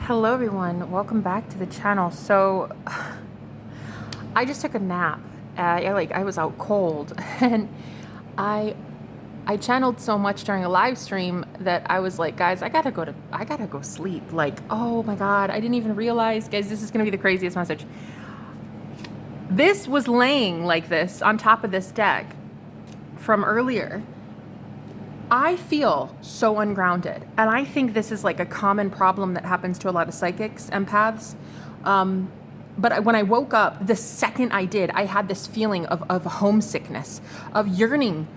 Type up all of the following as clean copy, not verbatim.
Hello everyone, welcome back to the channel. So I just took a nap. I was out cold and I channeled so much during a live stream that I was like, guys, I gotta go sleep. Like, oh my God, I didn't even realize, guys, this is gonna be the craziest message. This was laying like this on top of this deck from earlier. I feel so ungrounded, and I think this is like a common problem that happens to a lot of psychics, empaths. But when I woke up, the second I did, I had this feeling of homesickness, of yearning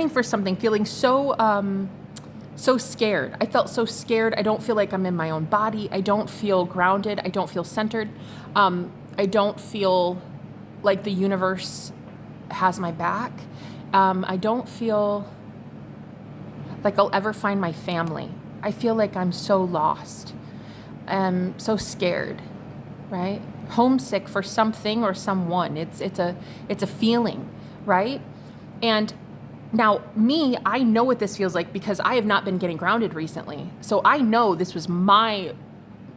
for something, feeling so scared. I felt so scared. I don't feel like I'm in my own body. I don't feel grounded. I don't feel centered. I don't feel like the universe has my back. I don't feel like I'll ever find my family. I feel like I'm so lost. So scared, right? Homesick for something or someone. It's a feeling, right? And now me, I know what this feels like because I have not been getting grounded recently. So I know this was my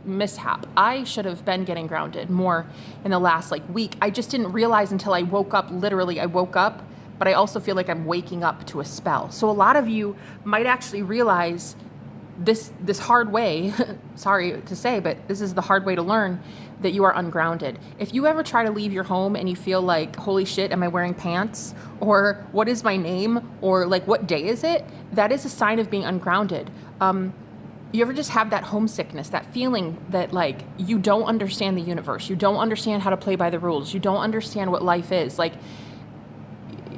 mishap. I should have been getting grounded more in the last week. I just didn't realize until I woke up. Literally, I woke up, but I also feel like I'm waking up to a spell. So a lot of you might actually realize this hard way, sorry to say, but this is the hard way to learn that you are ungrounded. If you ever try to leave your home and you feel like, holy shit, am I wearing pants? Or what is my name? Or what day is it? That is a sign of being ungrounded. You ever just have that homesickness, that feeling that you don't understand the universe, you don't understand how to play by the rules, you don't understand what life is.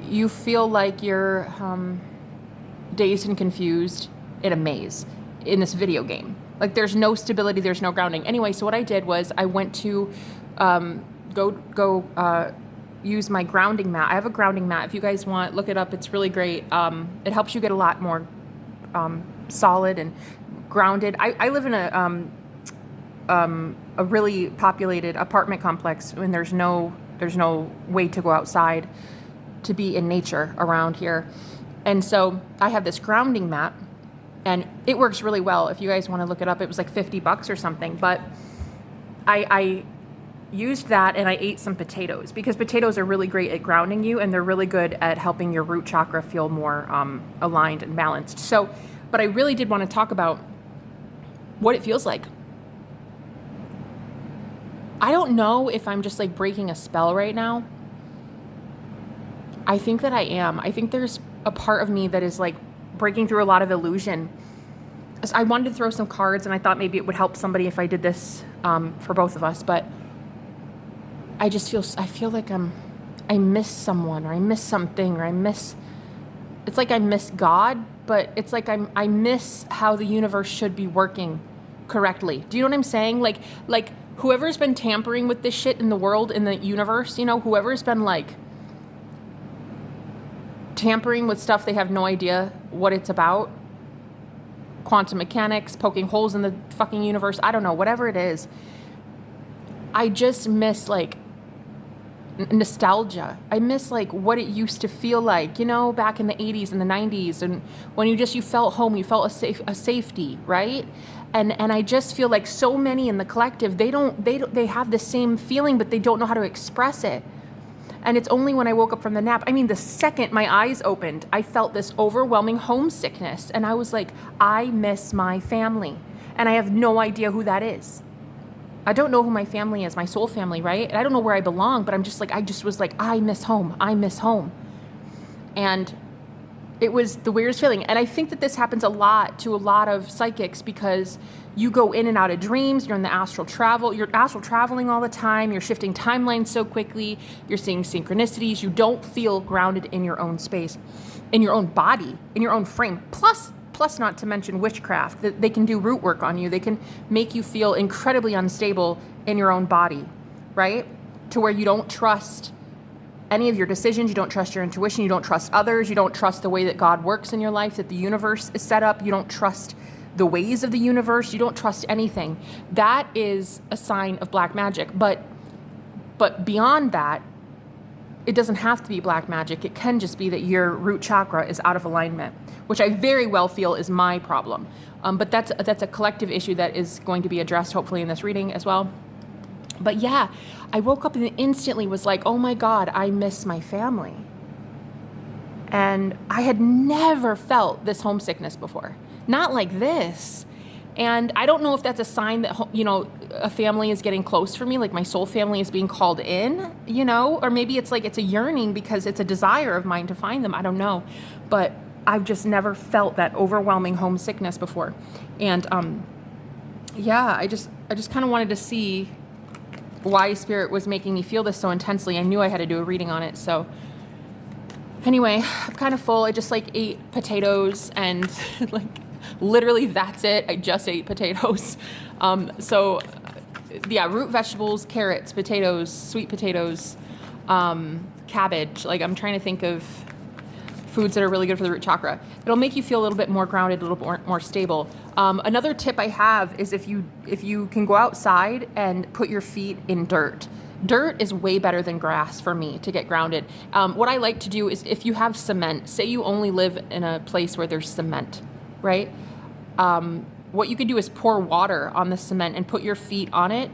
You feel like you're dazed and confused in a maze in this video game. There's no stability, there's no grounding. Anyway, so what I did was I went to use my grounding mat. I have a grounding mat. If you guys want, look it up. It's really great. It helps you get a lot more solid and grounded. I live in a really populated apartment complex, and there's no way to go outside to be in nature around here. And so I have this grounding mat and it works really well. If you guys want to look it up, it was like $50 or something, but I used that and I ate some potatoes because potatoes are really great at grounding you and they're really good at helping your root chakra feel more aligned and balanced. So, but I really did want to talk about what it feels like. I don't know if I'm just breaking a spell right now. I think that I am. I think there's a part of me that is breaking through a lot of illusion. I wanted to throw some cards and I thought maybe it would help somebody if I did this for both of us, but I feel like I miss someone or I miss something or it's like I miss God, but it's like I miss how the universe should be working correctly. Do you know what I'm saying? Like whoever's been tampering with this shit in the world, in the universe, whoever's been tampering with stuff they have no idea what it's about, quantum mechanics, poking holes in the fucking universe, I don't know, whatever it is. I just miss nostalgia. I miss what it used to feel like, back in the 80s and the 90s, and when you felt home, you felt a safety, right? And I just feel like so many in the collective, they have the same feeling, but they don't know how to express it. And it's only when I woke up from the nap, the second my eyes opened, I felt this overwhelming homesickness. And I was like, I miss my family. And I have no idea who that is. I don't know who my family is, my soul family, right? And I don't know where I belong, but I was like, I miss home. I miss home. And it was the weirdest feeling. And I think that this happens a lot to a lot of psychics because you go in and out of dreams, you're in the astral travel, you're astral traveling all the time, you're shifting timelines so quickly, you're seeing synchronicities, you don't feel grounded in your own space, in your own body, in your own frame. Plus not to mention witchcraft, that they can do root work on you, they can make you feel incredibly unstable in your own body, right? To where you don't trust any of your decisions, you don't trust your intuition, you don't trust others, you don't trust the way that God works in your life, that the universe is set up, you don't trust the ways of the universe, you don't trust anything. That is a sign of black magic. But beyond that, it doesn't have to be black magic. It can just be that your root chakra is out of alignment, which I very well feel is my problem. But that's a collective issue that is going to be addressed hopefully in this reading as well. But yeah, I woke up and instantly was like, oh my God, I miss my family. And I had never felt this homesickness before. Not like this. And I don't know if that's a sign that, you know, a family is getting close for me, like my soul family is being called in, you know, or maybe it's like it's a yearning because it's a desire of mine to find them. I don't know. But I've just never felt that overwhelming homesickness before. And yeah, I just kind of wanted to see why Spirit was making me feel this so intensely. I knew I had to do a reading on it. So anyway, I'm kind of full. I just like ate potatoes and like literally that's it. I just ate potatoes. So yeah, root vegetables, carrots, potatoes, sweet potatoes, cabbage. Like I'm trying to think of foods that are really good for the root chakra. It'll make you feel a little bit more grounded, a little bit more stable. Another tip I have is if you can go outside and put your feet in dirt. Dirt is way better than grass for me to get grounded. What I like to do is if you have cement, say you only live in a place where there's cement, right? What you can do is pour water on the cement and put your feet on it,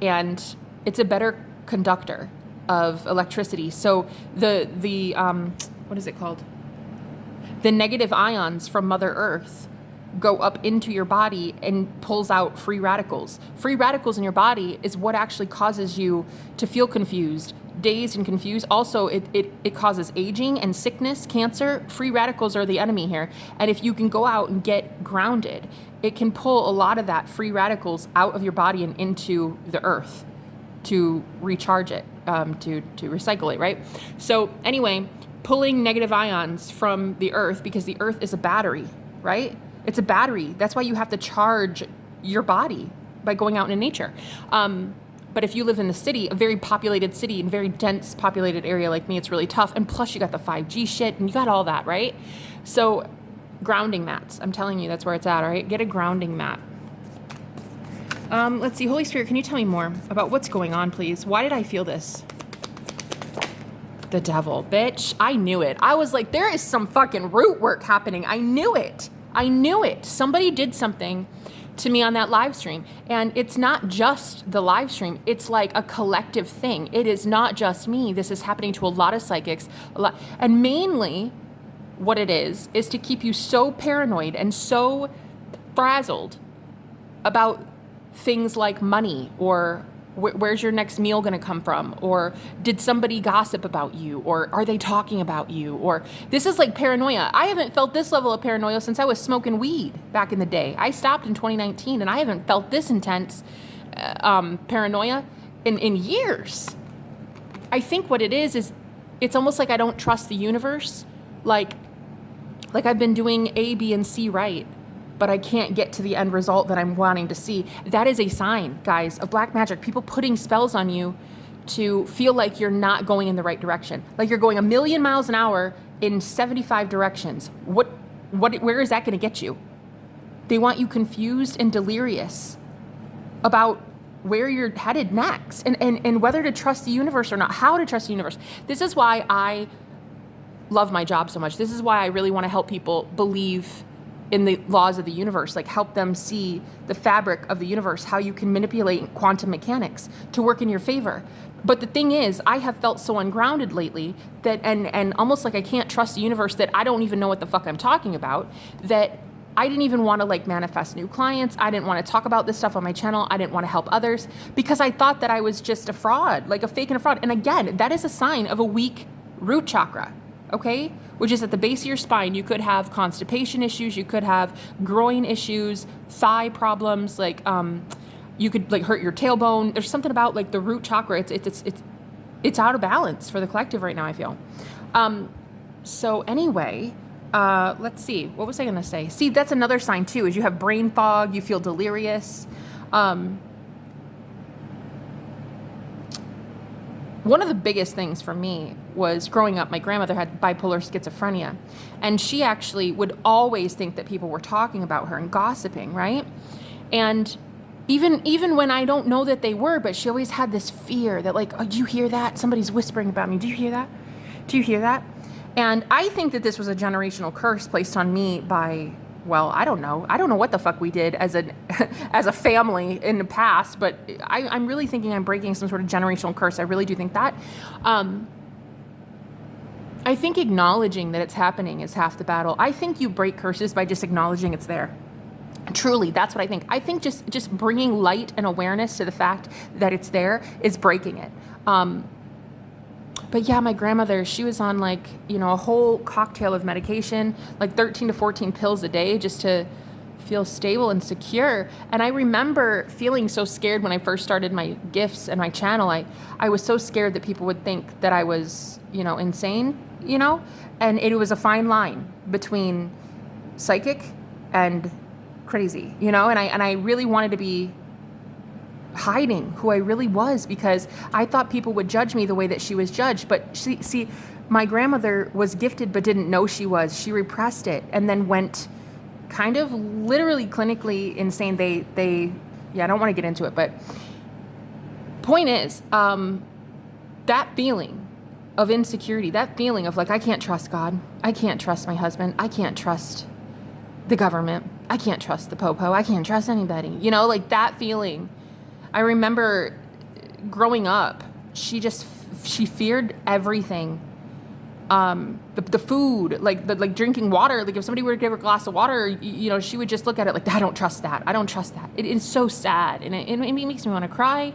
and it's a better conductor of electricity. So the what is it called? The negative ions from Mother Earth go up into your body and pulls out free radicals. Free radicals in your body is what actually causes you to feel confused, dazed and confused. Also, it causes aging and sickness, cancer. Free radicals are the enemy here. And if you can go out and get grounded, it can pull a lot of that free radicals out of your body and into the earth to recharge it, to recycle it, right? So anyway, pulling negative ions from the earth, because the earth is a battery, right? It's a battery. That's why you have to charge your body by going out in nature. But if you live in the city, a very populated city and very dense populated area like me, it's really tough. And plus you got the 5G shit and you got all that, right? So grounding mats, I'm telling you, that's where it's at, all right? Get a grounding mat. Let's see, Holy Spirit, can you tell me more about what's going on, please? Why did I feel this? The devil, bitch. I knew it. I was like, there is some fucking root work happening. I knew it. I knew it. Somebody did something to me on that live stream. And it's not just the live stream. It's like a collective thing. It is not just me. This is happening to a lot of psychics. And mainly what it is to keep you so paranoid and so frazzled about things like money, or where's your next meal going to come from? Or did somebody gossip about you? Or are they talking about you? Or this is like paranoia. I haven't felt this level of paranoia since I was smoking weed back in the day. I stopped in 2019 and I haven't felt this intense paranoia in years. I think what it is it's almost like I don't trust the universe. Like I've been doing A, B, and C right, but I can't get to the end result that I'm wanting to see. That is a sign, guys, of black magic. People putting spells on you to feel like you're not going in the right direction. Like you're going 1,000,000 miles an hour in 75 directions. Where is that going to get you? They want you confused and delirious about where you're headed next and whether to trust the universe or not, how to trust the universe. This is why I love my job so much. This is why I really want to help people believe in the laws of the universe, like help them see the fabric of the universe, how you can manipulate quantum mechanics to work in your favor. But the thing is, I have felt so ungrounded lately that, and almost like I can't trust the universe, that I don't even know what the fuck I'm talking about, that I didn't even want to like manifest new clients. I didn't want to talk about this stuff on my channel. I didn't want to help others because I thought that I was just a fraud, like a fake and a fraud. And again, that is a sign of a weak root chakra. Okay? Which is at the base of your spine. You could have constipation issues. You could have groin issues, thigh problems. Like, you could like hurt your tailbone. There's something about like the root chakra. It's out of balance for the collective right now, I feel. So anyway, let's see. What was I going to say? See, that's another sign too, is you have brain fog. You feel delirious. One of the biggest things for me was growing up, my grandmother had bipolar schizophrenia, and she actually would always think that people were talking about her and gossiping, right? And Even when I don't know that they were, but she always had this fear that like, oh, do you hear that? Somebody's whispering about me. Do you hear that? Do you hear that? And I think that this was a generational curse placed on me by, well, I don't know. I don't know what the fuck we did as a family in the past, but I'm really thinking I'm breaking some sort of generational curse. I really do think that. I think acknowledging that it's happening is half the battle. I think you break curses by just acknowledging it's there. Truly, that's what I think. I think just bringing light and awareness to the fact that it's there is breaking it. But yeah, my grandmother, she was on like, a whole cocktail of medication, like 13 to 14 pills a day just to feel stable and secure. And I remember feeling so scared when I first started my gifts and my channel. I was so scared that people would think that I was, insane, and it was a fine line between psychic and crazy, and I really wanted to be hiding who I really was because I thought people would judge me the way that she was judged. But see, my grandmother was gifted but didn't know she was. She repressed it and then went kind of literally clinically insane. They I don't want to get into it, but point is, that feeling of insecurity, that feeling of like, I can't trust God, I can't trust my husband, I can't trust the government, I can't trust the popo, I can't trust anybody, like that feeling. I remember growing up, she feared everything. The food, like drinking water, like if somebody were to give her a glass of water, she would just look at it like, I don't trust that. I don't trust that. It is so sad. And it makes me want to cry.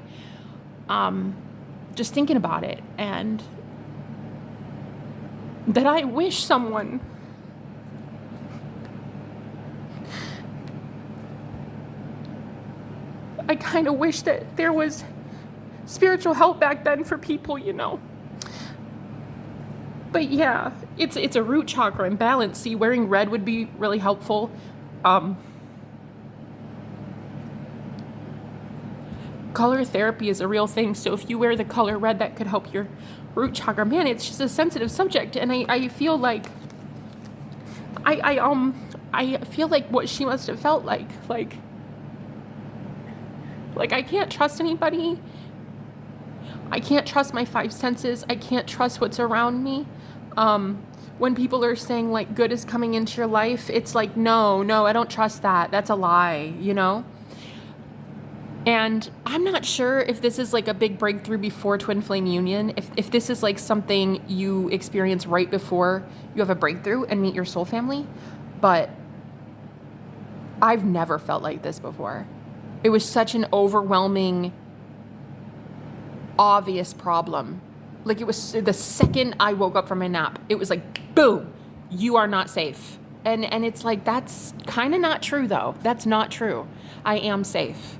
Just thinking about it. And that I wish someone I kind of wish that there was spiritual help back then for people, But yeah, it's a root chakra imbalance. See, wearing red would be really helpful. Color therapy is a real thing. So if you wear the color red, that could help your root chakra. Man, it's just a sensitive subject. And I feel like, I feel like what she must have felt like I can't trust anybody. I can't trust my five senses. I can't trust what's around me. When people are saying like good is coming into your life, it's like, no, I don't trust that. That's a lie, And I'm not sure if this is like a big breakthrough before twin flame union. If this is like something you experience right before you have a breakthrough and meet your soul family. But I've never felt like this before. It was such an overwhelming, obvious problem. Like it was the second I woke up from my nap, it was like, boom, you are not safe. And it's like, that's kind of not true though. That's not true. I am safe,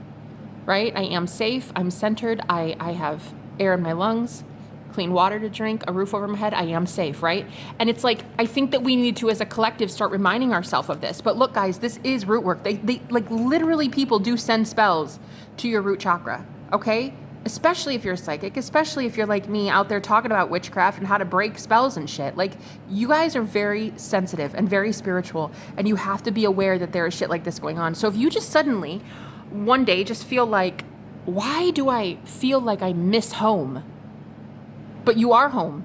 right? I am safe. I'm centered. I have air in my lungs, clean water to drink, a roof over my head. I am safe, right? And it's like, I think that we need to, as a collective, start reminding ourselves of this. But look, guys, this is root work. They like literally people do send spells to your root chakra, okay? Especially if you're psychic, especially if you're like me out there talking about witchcraft and how to break spells and shit. Like, you guys are very sensitive and very spiritual, and you have to be aware that there is shit like this going on. So if you just suddenly one day just feel like, why do I feel like I miss home? But you are home.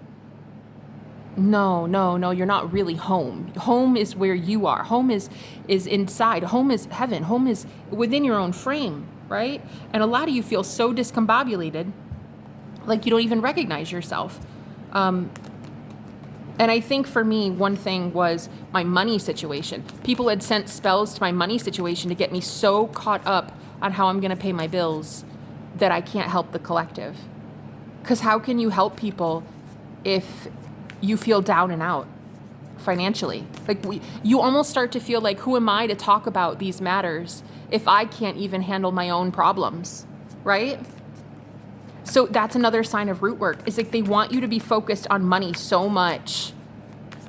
No, you're not really home. Home is where you are. Home is inside. Home is heaven. Home is within your own frame, right? And a lot of you feel so discombobulated, like you don't even recognize yourself. And I think for me, one thing was my money situation. People had sent spells to my money situation to get me so caught up on how I'm going to pay my bills that I can't help the collective. Because how can you help people if you feel down and out financially? Like you almost start to feel like, who am I to talk about these matters if I can't even handle my own problems, right? So that's another sign of root work. Is like they want you to be focused on money so much,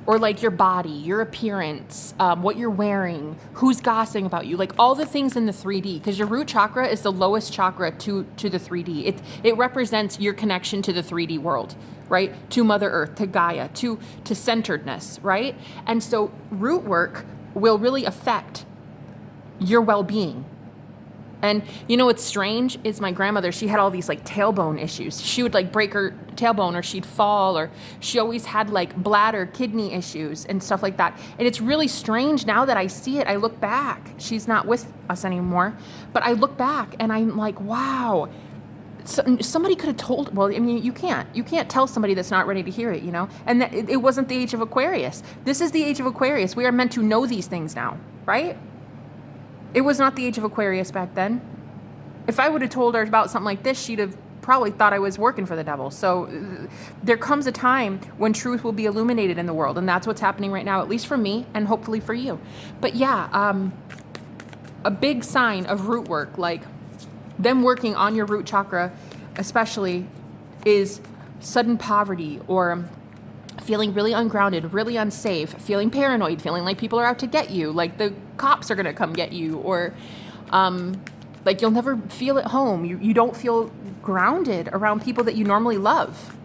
or like your body, your appearance, what you're wearing, who's gossiping about you, like all the things in the 3D, because your root chakra is the lowest chakra to the 3D. It represents your connection to the 3D world, right? To Mother Earth, to Gaia, to centeredness, right? And so root work will really affect your well-being. And you know what's strange is my grandmother, she had all these like tailbone issues. She would like break her tailbone, or she'd fall, or she always had like bladder, kidney issues and stuff like that. And it's really strange now that I see it. I look back. She's not with us anymore, but I look back and I'm like, wow. Somebody could have told, well, I mean, you can't tell somebody that's not ready to hear it, you know? And it wasn't the age of Aquarius. This is the age of Aquarius. We are meant to know these things now, right? It was not the age of Aquarius back then. If I would have told her about something like this, she'd have probably thought I was working for the devil. So there comes a time when truth will be illuminated in the world. And that's what's happening right now, at least for me and hopefully for you. But yeah, a big sign of root work, like them working on your root chakra, especially, is sudden poverty, or feeling really ungrounded, really unsafe, feeling paranoid, feeling like people are out to get you, like the cops are going to come get you, or like you'll never feel at home. You don't feel grounded around people that you normally love.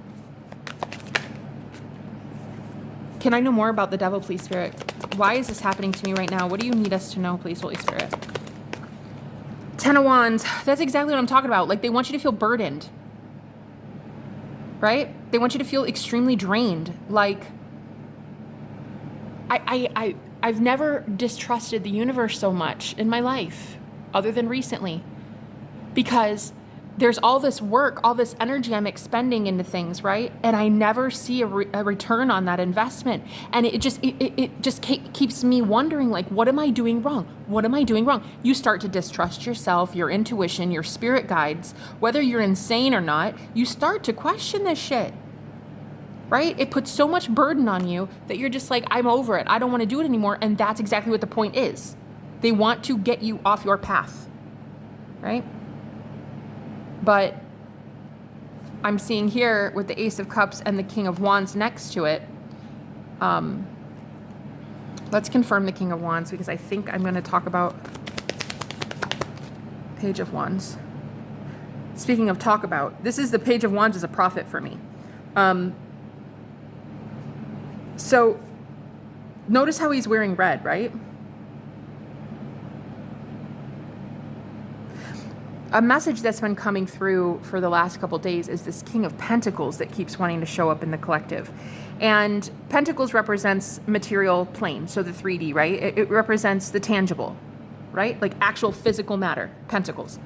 Can I know more about the devil, please, Spirit? Why is this happening to me right now? What do you need us to know, please, Holy Spirit? 10 of Wands. That's exactly what I'm talking about. Like, they want you to feel burdened, right? They want you to feel extremely drained. Like, I've never distrusted the universe so much in my life, other than recently, because there's all this work, all this energy I'm expending into things, right? And I never see a return on that investment. And it just keeps me wondering, like, what am I doing wrong? What am I doing wrong? You start to distrust yourself, your intuition, your spirit guides, whether you're insane or not. You start to question this shit, right? It puts so much burden on you that you're just like, I'm over it. I don't want to do it anymore. And that's exactly what the point is. They want to get you off your path, right? But I'm seeing here with the Ace of Cups and the King of Wands next to it. Let's confirm the King of Wands, because I think I'm going to talk about Page of Wands. Speaking of talk about, this is the Page of Wands as a prophet for me. So notice how he's wearing red, right? A message that's been coming through for the last couple days is this King of Pentacles that keeps wanting to show up in the collective. And Pentacles represents material plane, so the 3D, right? It represents the tangible, right? Like actual physical matter, Pentacles.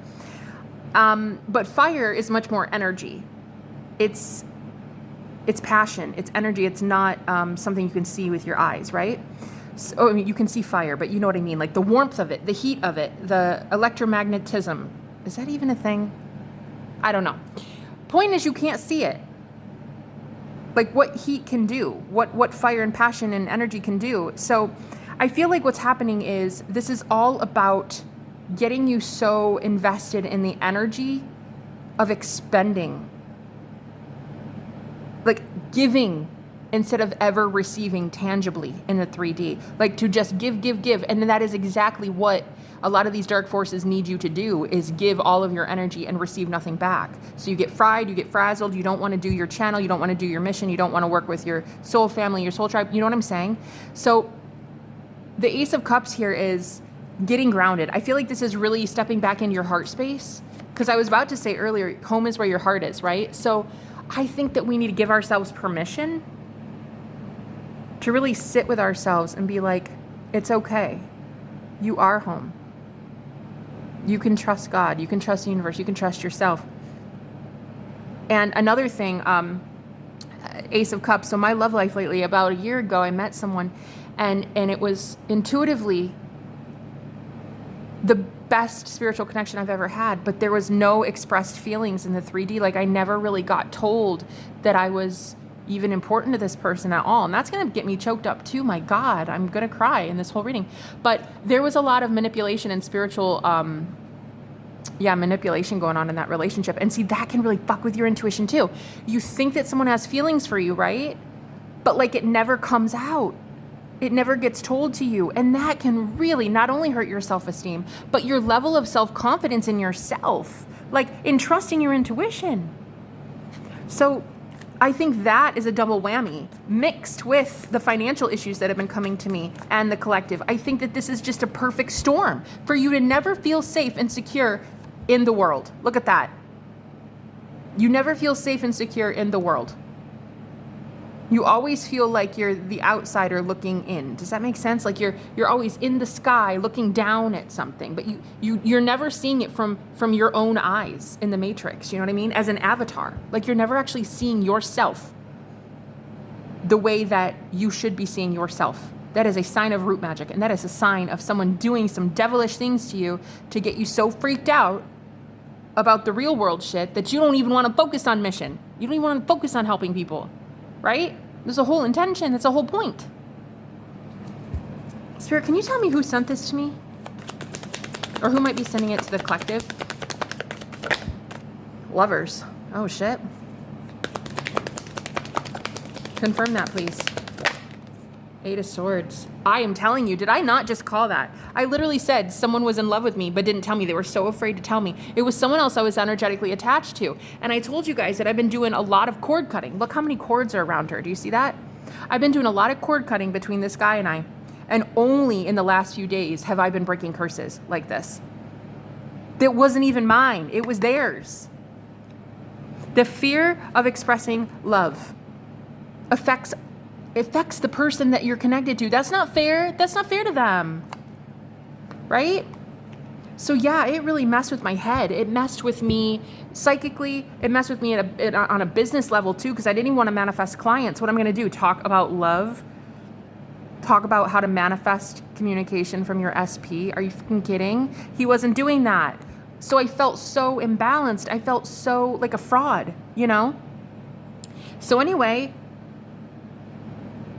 But fire is much more energy. It's passion, it's energy. It's not something you can see with your eyes, right? So, I mean, you can see fire, but you know what I mean? Like the warmth of it, the heat of it, the electromagnetism. Is that even a thing? I don't know. Point is, you can't see it. Like what heat can do, what fire and passion and energy can do. So I feel like what's happening is this is all about getting you so invested in the energy of expending, like giving instead of ever receiving tangibly in the 3D, like to just give. And that is exactly what a lot of these dark forces need you to do, is give all of your energy and receive nothing back. So you get fried, you get frazzled, you don't want to do your channel, you don't want to do your mission, you don't want to work with your soul family, your soul tribe, you know what I'm saying? So the Ace of Cups here is getting grounded. I feel like this is really stepping back into your heart space, because I was about to say earlier, home is where your heart is, right? So I think that we need to give ourselves permission to really sit with ourselves and be like, it's okay. You are home. You can trust God. You can trust the universe. You can trust yourself. And another thing, Ace of Cups. So my love life lately, about a year ago, I met someone and it was intuitively the best spiritual connection I've ever had, but there was no expressed feelings in the 3D. Like I never really got told that I was even important to this person at all. And that's going to get me choked up too. My God, I'm going to cry in this whole reading. But there was a lot of manipulation and spiritual, manipulation going on in that relationship. And see, that can really fuck with your intuition too. You think that someone has feelings for you, right? But like it never comes out. It never gets told to you. And that can really not only hurt your self-esteem, but your level of self-confidence in yourself, like in trusting your intuition. So I think that is a double whammy mixed with the financial issues that have been coming to me and the collective. I think that this is just a perfect storm for you to never feel safe and secure in the world. Look at that. You never feel safe and secure in the world. You always feel like you're the outsider looking in. Does that make sense? Like you're always in the sky looking down at something, but you're never seeing it from your own eyes in the Matrix. You know what I mean? As an avatar. Like you're never actually seeing yourself the way that you should be seeing yourself. That is a sign of root magic, and that is a sign of someone doing some devilish things to you to get you so freaked out about the real world shit that you don't even want to focus on mission. You don't even want to focus on helping people. Right? There's a whole intention. That's a whole point. Spirit, can you tell me who sent this to me? Or who might be sending it to the collective? Lovers. Oh, shit. Confirm that, please. 8 of Swords. I am telling you, did I not just call that? I literally said someone was in love with me, but didn't tell me. They were so afraid to tell me. It was someone else I was energetically attached to. And I told you guys that I've been doing a lot of cord cutting. Look how many cords are around her. Do you see that? I've been doing a lot of cord cutting between this guy and I. And only in the last few days have I been breaking curses like this. That wasn't even mine. It was theirs. The fear of expressing love affects the person that you're connected to. That's not fair. That's not fair to them. Right? So yeah, it really messed with my head. It messed with me psychically. It messed with me on a business level too, because I didn't even want to manifest clients. What I'm going to do, talk about love, talk about how to manifest communication from your SP. Are you fucking kidding? He wasn't doing that. So I felt so imbalanced. I felt so like a fraud, you know? So anyway,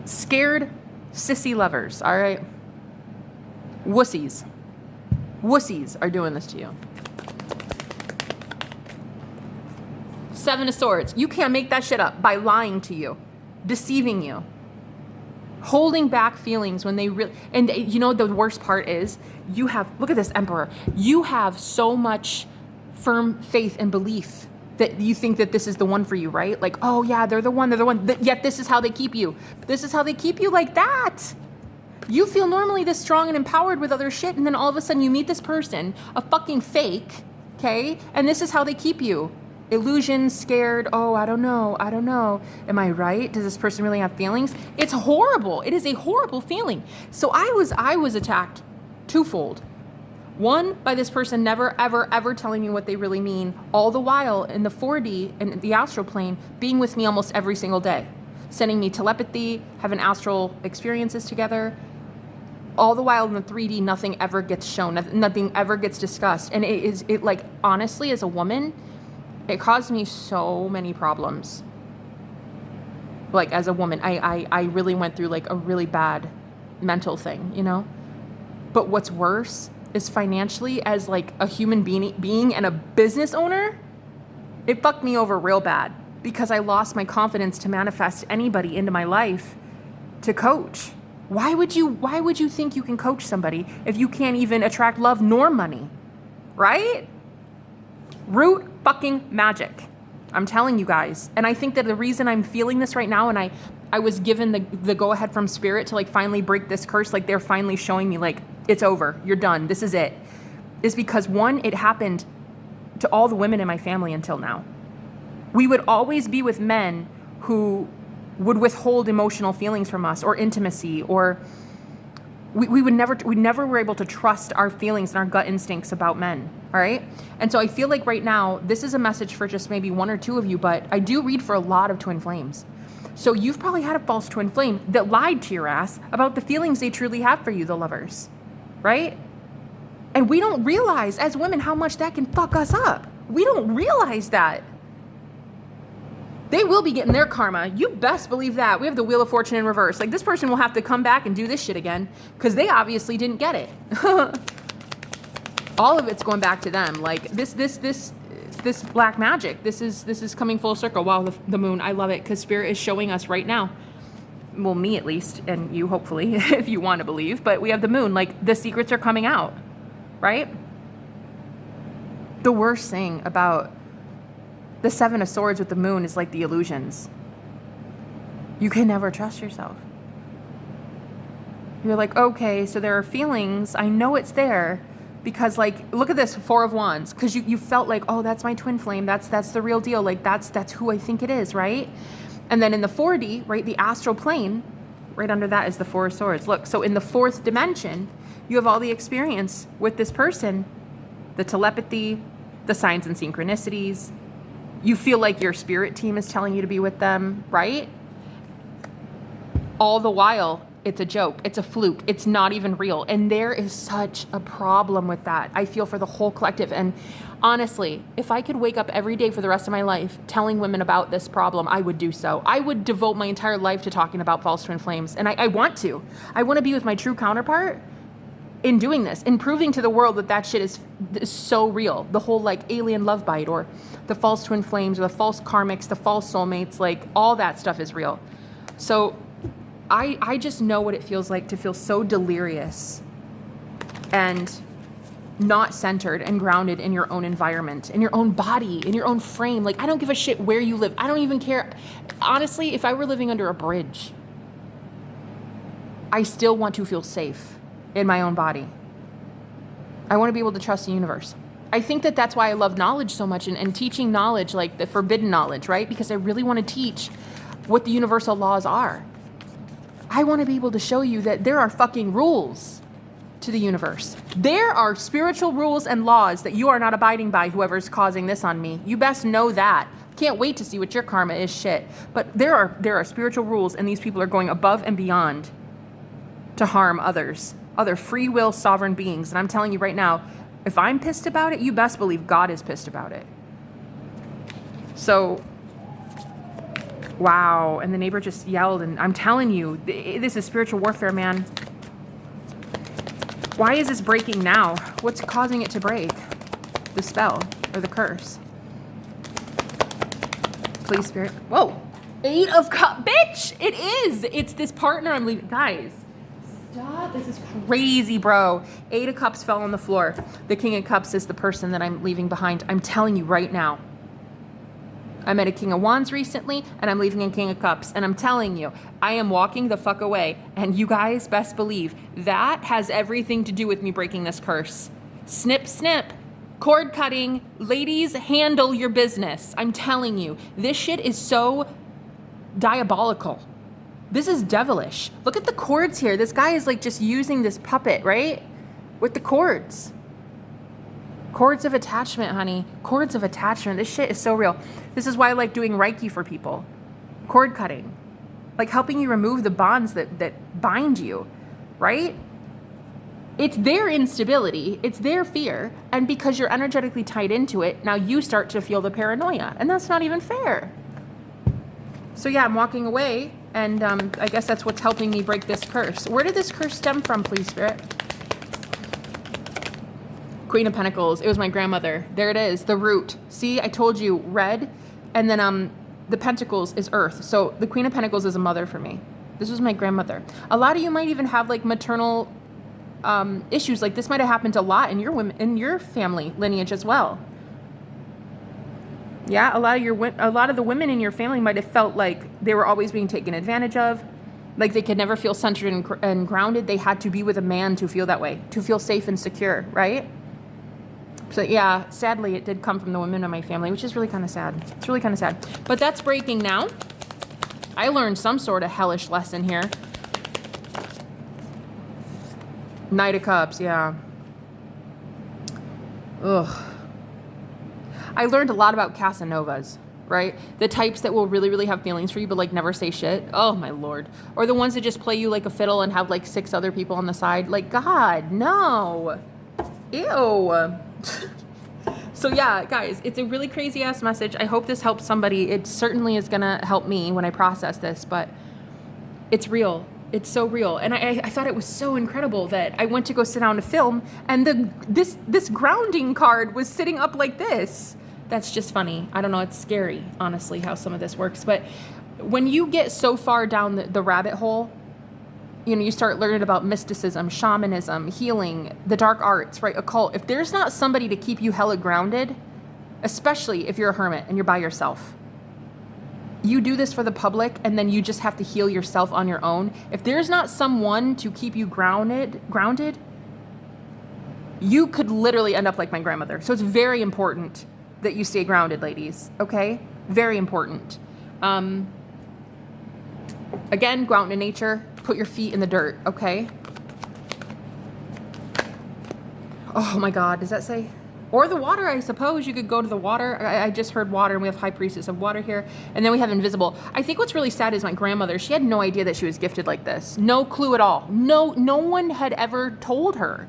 scared sissy lovers, all right? Wussies. Wussies are doing this to you. 7 of Swords. You can't make that shit up by lying to you, deceiving you, holding back feelings when they really, and you know the worst part is you have, look at this Emperor. You have so much firm faith and belief that you think that this is the one for you, right? Like, oh yeah, they're the one. Yet this is how they keep you. This is how they keep you like that. You feel normally this strong and empowered with other shit, and then all of a sudden you meet this person, a fucking fake, okay? And this is how they keep you. Illusion, scared, oh, I don't know. Am I right? Does this person really have feelings? It's horrible. It is a horrible feeling. So I was attacked twofold. One, by this person never, ever, ever telling me what they really mean, all the while in the 4D, in the astral plane, being with me almost every single day, sending me telepathy, having astral experiences together. All the while in the 3D, nothing ever gets shown, nothing ever gets discussed. And it like, honestly, as a woman, it caused me so many problems. Like, as a woman, I really went through like a really bad mental thing, you know? But what's worse is financially, as like a human being and a business owner, it fucked me over real bad because I lost my confidence to manifest anybody into my life to coach. Why would you think you can coach somebody if you can't even attract love nor money? Right? Root fucking magic. I'm telling you guys. And I think that the reason I'm feeling this right now, and I was given the go ahead from spirit to like finally break this curse, like they're finally showing me like, it's over, you're done, this is it, is because one, it happened to all the women in my family until now. We would always be with men who would withhold emotional feelings from us or intimacy, or we never were able to trust our feelings and our gut instincts about men. All right. And so I feel like right now, this is a message for just maybe 1 or 2 of you, but I do read for a lot of twin flames. So you've probably had a false twin flame that lied to your ass about the feelings they truly have for you, the lovers. Right? And we don't realize as women how much that can fuck us up. We don't realize that. They will be getting their karma. You best believe that. We have the Wheel of Fortune in reverse. Like, this person will have to come back and do this shit again because they obviously didn't get it. All of it's going back to them. Like, this black magic. This is coming full circle. Wow, the moon. I love it because Spirit is showing us right now. Well, me at least, and you hopefully, if you want to believe. But we have the moon. Like, the secrets are coming out. Right? The worst thing about the 7 of Swords with the moon is like the illusions. You can never trust yourself. You're like, okay, so there are feelings. I know it's there because, like, look at this, 4 of Wands. Because you felt like, oh, that's my twin flame. That's the real deal. Like, that's who I think it is, right? And then in the 4D, right, the astral plane, right under that is the 4 of Swords. Look, so in the 4th dimension, you have all the experience with this person, the telepathy, the signs and synchronicities. You feel like your spirit team is telling you to be with them, right? All the while, it's a joke. It's a fluke. It's not even real. And there is such a problem with that. I feel for the whole collective. And honestly, if I could wake up every day for the rest of my life telling women about this problem, I would do so. I would devote my entire life to talking about false twin flames. And I want to. I want to be with my true counterpart in doing this, in proving to the world that that shit is so real. The whole like alien love bite or the false twin flames or the false karmics, the false soulmates, like all that stuff is real. So I just know what it feels like to feel so delirious and not centered and grounded in your own environment, in your own body, in your own frame. Like, I don't give a shit where you live. I don't even care. Honestly, if I were living under a bridge, I still want to feel safe in my own body. I want to be able to trust the universe. I think that that's why I love knowledge so much and teaching knowledge, like the forbidden knowledge, right? Because I really want to teach what the universal laws are. I want to be able to show you that there are fucking rules to the universe. There are spiritual rules and laws that you are not abiding by, whoever's causing this on me. You best know that. Can't wait to see what your karma is, shit. But there are spiritual rules, and these people are going above and beyond to harm others, other free will sovereign beings. And I'm telling you right now, if I'm pissed about it, you best believe God is pissed about it. So, wow. And the neighbor just yelled, and I'm telling you, this is spiritual warfare, man. Why is this breaking now? What's causing it to break? The spell or the curse? Please, Spirit. Whoa. 8 of Cups. Bitch, it is. It's this partner I'm leaving. Guys, stop. This is crazy, bro. 8 of Cups fell on the floor. The King of Cups is the person that I'm leaving behind. I'm telling you right now. I met a King of Wands recently, and I'm leaving a King of Cups. And I'm telling you, I am walking the fuck away. And you guys best believe that has everything to do with me breaking this curse. Snip, snip. Cord cutting. Ladies, handle your business. I'm telling you, this shit is so diabolical. This is devilish. Look at the cords here. This guy is like just using this puppet, right? With the cords. Cords of attachment, honey. Cords of attachment. This shit is so real. This is why I like doing reiki for people. Cord cutting. Like helping you remove the bonds that bind you, right? It's their instability. It's their fear. And because you're energetically tied into it, now you start to feel the paranoia. And that's not even fair. So yeah, I'm walking away. And I guess that's what's helping me break this curse. Where did this curse stem from, please, Spirit? Queen of Pentacles. It was my grandmother. There it is. The root. See, I told you, red. And then the Pentacles is earth. So the Queen of Pentacles is a mother for me. This was my grandmother. A lot of you might even have like maternal issues. Like this might have happened a lot in your family lineage as well. Yeah, a lot of the women in your family might have felt like they were always being taken advantage of. Like they could never feel centered and grounded. They had to be with a man to feel that way, to feel safe and secure, right? So yeah, sadly, it did come from the women in my family, which is really kind of sad. It's really kind of sad. But that's breaking now. I learned some sort of hellish lesson here. Knight of Cups, yeah. Ugh. I learned a lot about Casanovas, right? The types that will really, really have feelings for you, but like never say shit. Oh my Lord. Or the ones that just play you like a fiddle and have like 6 other people on the side. Like, God, no. Ew. So yeah, guys, it's a really crazy ass message. I hope this helps somebody. It certainly is gonna help me when I process this, but it's real. It's so real. And I thought it was so incredible that I went to go sit down to film and this grounding card was sitting up like this. That's just funny. I don't know. It's scary, honestly, how some of this works. But when you get so far down the rabbit hole, you know, you start learning about mysticism, shamanism, healing, the dark arts, right? Occult. If there's not somebody to keep you hella grounded, especially if you're a hermit and you're by yourself, you do this for the public and then you just have to heal yourself on your own. If there's not someone to keep you grounded, you could literally end up like my grandmother. So it's very important that you stay grounded, ladies. Okay? Very important. Again, go out into nature. Put your feet in the dirt. Okay? Oh my God. Does that say? Or the water, I suppose. You could go to the water. I just heard water, and we have High Priestess of Water here. And then we have Invisible. I think what's really sad is my grandmother, she had no idea that she was gifted like this. No clue at all. No one had ever told her.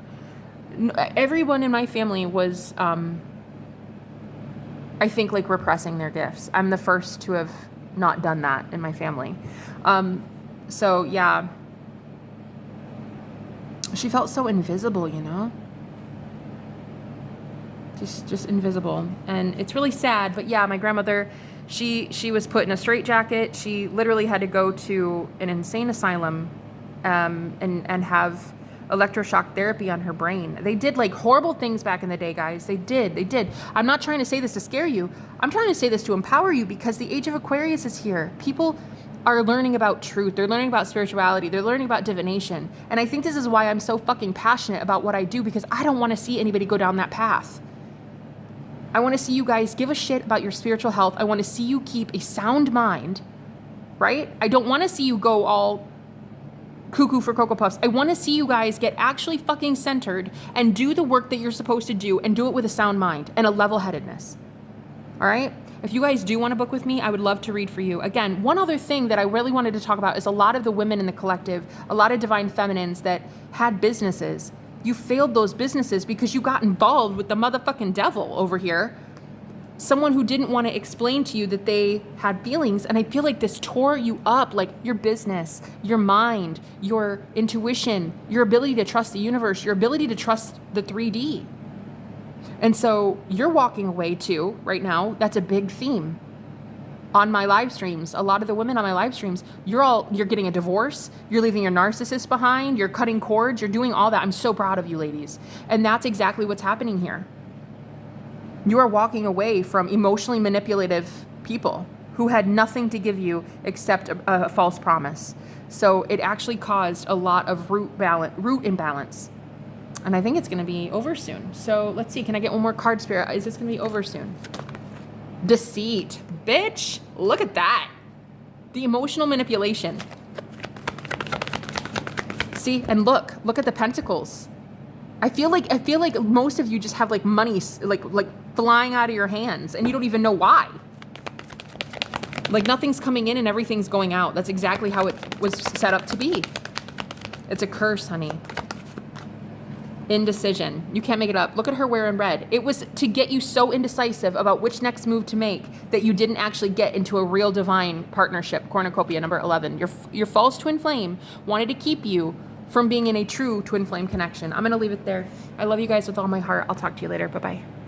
Everyone in my family was, I think, like, repressing their gifts. I'm the first to have not done that in my family. So, yeah. She felt so invisible, you know? Just invisible. And it's really sad, but yeah, my grandmother, she was put in a straitjacket. She literally had to go to an insane asylum and have electroshock therapy on her brain. They did like horrible things back in the day, guys. They did. I'm not trying to say this to scare you. I'm trying to say this to empower you, because the age of Aquarius is here. People are learning about truth. They're learning about spirituality. They're learning about divination. And I think this is why I'm so fucking passionate about what I do, because I don't want to see anybody go down that path. I want to see you guys give a shit about your spiritual health. I want to see you keep a sound mind, right? I don't want to see you go all cuckoo for Cocoa Puffs. I want to see you guys get actually fucking centered and do the work that you're supposed to do, and do it with a sound mind and a level-headedness. All right? If you guys do want to book with me, I would love to read for you. Again, one other thing that I really wanted to talk about is a lot of the women in the collective, a lot of divine feminines that had businesses. You failed those businesses because you got involved with the motherfucking devil over here. Someone who didn't want to explain to you that they had feelings. And I feel like this tore you up, like your business, your mind, your intuition, your ability to trust the universe, your ability to trust the 3D. And so you're walking away too right now. That's a big theme. On my live streams, a lot of the women on my live streams, you're getting a divorce, you're leaving your narcissist behind, you're cutting cords, you're doing all that. I'm so proud of you, ladies. And that's exactly what's happening here. You are walking away from emotionally manipulative people who had nothing to give you except a false promise. So it actually caused a lot of root imbalance. And I think it's going to be over soon. So let's see. Can I get one more card, Spirit? Is this going to be over soon? Deceit. Bitch, look at that. The emotional manipulation. See, and look at the pentacles. I feel like most of you just have like money like flying out of your hands, and you don't even know why. Like nothing's coming in and everything's going out. That's exactly how it was set up to be. It's a curse, honey. Indecision. You can't make it up. Look at her wearing red. It was to get you so indecisive about which next move to make that you didn't actually get into a real divine partnership. Cornucopia number 11. Your false twin flame wanted to keep you from being in a true twin flame connection. I'm going to leave it there. I love you guys with all my heart. I'll talk to you later. Bye-bye.